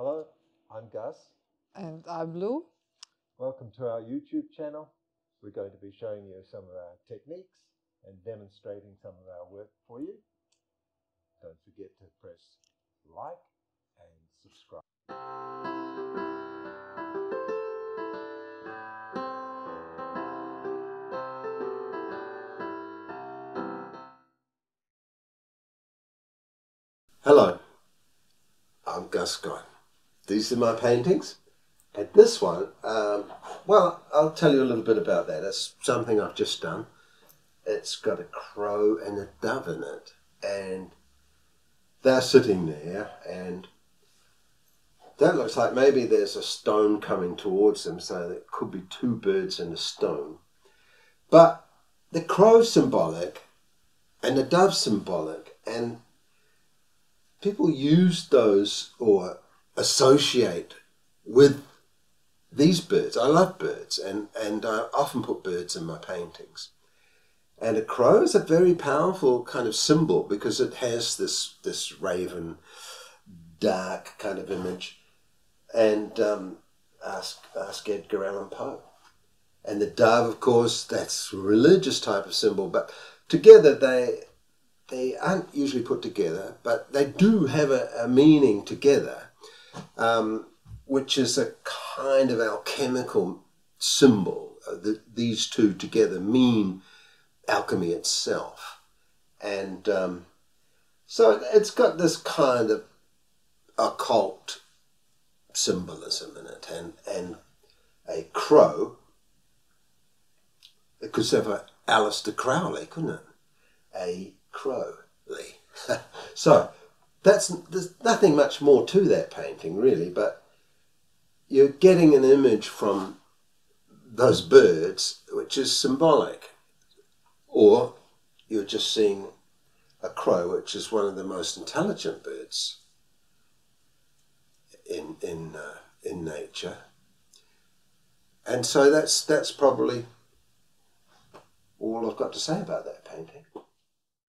Hello, I'm Gus. And I'm Lou. Welcome to our YouTube channel. We're going to be showing you some of our techniques and demonstrating some of our work for you. Don't forget to press like and subscribe. Hello, I'm Gus Scott. These are my paintings. And this one, well, I'll tell you a little bit about that. It's something I've just done. It's got a crow and a dove in it, and they're sitting there, and that looks like maybe there's a stone coming towards them, so there could be two birds in a stone. But the crow's symbolic and the dove's symbolic, and people use those or associate with these birds. I love birds, and I often put birds in my paintings. And a crow is a very powerful kind of symbol because it has this raven, dark kind of image. And ask Edgar Allan Poe. And the dove, of course, that's a religious type of symbol. But together they aren't usually put together, but they do have a meaning together, which is a kind of alchemical symbol. These two together mean alchemy itself. And so it's got this kind of occult symbolism in it, and a crow, it could serve a Aleister Crowley, couldn't it? A Crowley. So there's nothing much more to that painting really, but you're getting an image from those birds which is symbolic, or you're just seeing a crow, which is one of the most intelligent birds in nature. And so that's probably all I've got to say about that painting.